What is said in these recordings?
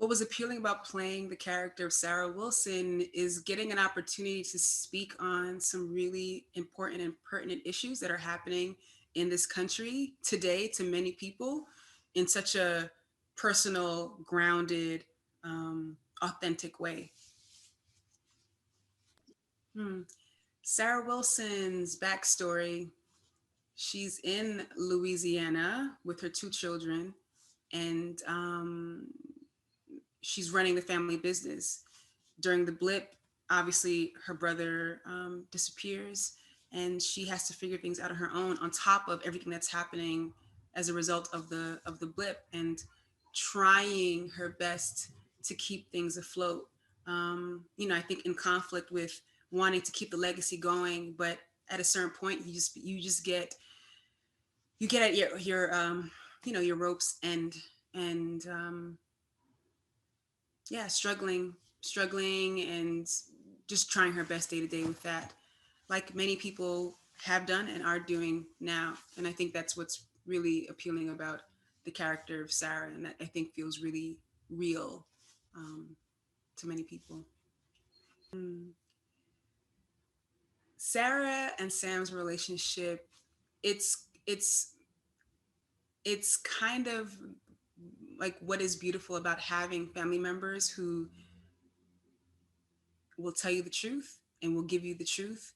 what was appealing about playing the character of Sarah Wilson is getting an opportunity to speak on some really important and pertinent issues that are happening in this country today to many people in such a personal, grounded, authentic way. Hmm. Sarah Wilson's backstory: she's in Louisiana with her two children, and she's running the family business. During the blip, obviously her brother disappears, and she has to figure things out on her own, on top of everything that's happening as a result of the blip, and trying her best to keep things afloat. I think in conflict with wanting to keep the legacy going, but at a certain point, you just you get at your ropes end, and yeah, struggling and just trying her best day to day with that, like many people have done and are doing now. And I think that's what's really appealing about the character of Sarah, and that I think feels really real um, to many people. Mm. Sarah and Sam's relationship, it's it's it's kind of like what is beautiful about having family members who will tell you the truth and will give you the truth,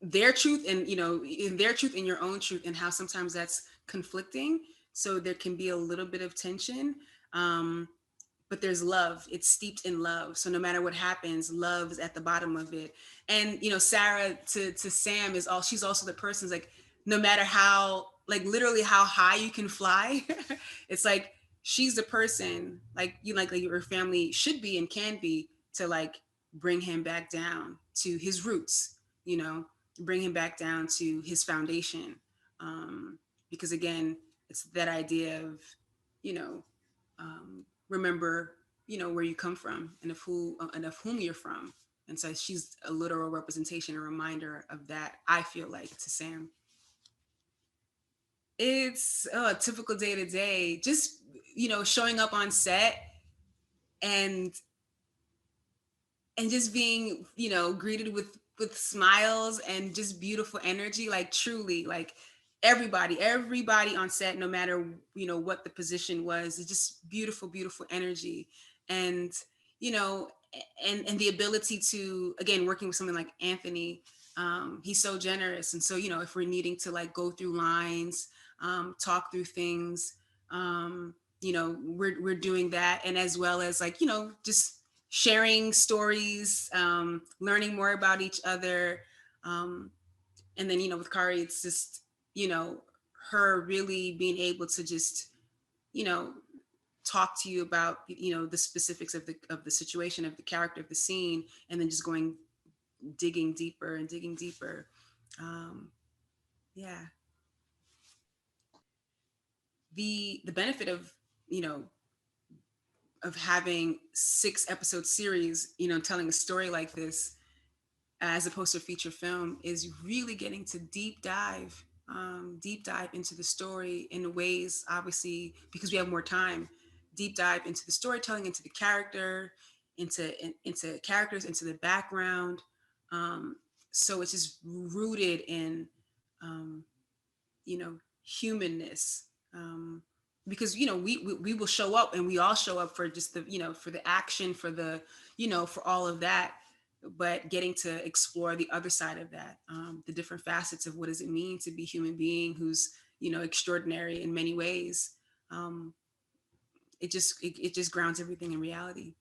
their truth, and in their truth and your own truth, and how sometimes that's conflicting, so there can be a little bit of tension, um, but there's love. It's steeped in love, so no matter what happens, love is at the bottom of it. And Sarah to Sam is all, she's also the person's like, no matter how, like, literally how high you can fly, it's like she's the person, like like your family should be and can be, to like bring him back down to his roots, you know bring him back down to his foundation. Because again, it's that idea of, you know remember, where you come from, and of whom you're from. And so she's a literal representation, a reminder of that, I feel like, to Sam. It's a typical day to day, just showing up on set, and just being greeted with smiles and just beautiful energy, like truly, like everybody on set, no matter what the position was, it's just beautiful, beautiful energy. And you know and the ability to, again, working with someone like Anthony, he's so generous. And so if we're needing to like go through lines, talk through things, we're doing that. And as well as like just sharing stories, learning more about each other. Um, and then, with Kari, it's just, you know, her really being able to just, you know, talk to you about, the specifics of the situation, of the character, of the scene, and then just going, digging deeper and digging deeper. Um, yeah. The benefit of, you know, of having 6 episode series, telling a story like this, as opposed to a feature film, is really getting to deep dive into the story in ways, obviously, because we have more time, deep dive into the storytelling, into the character, into characters, into the background. Um, so it's just rooted in, um, humanness. Because we will show up, and we all show up for just the, for the action, for the, for all of that, but getting to explore the other side of that, the different facets of what does it mean to be a human being who's extraordinary in many ways. um, it just grounds everything in reality.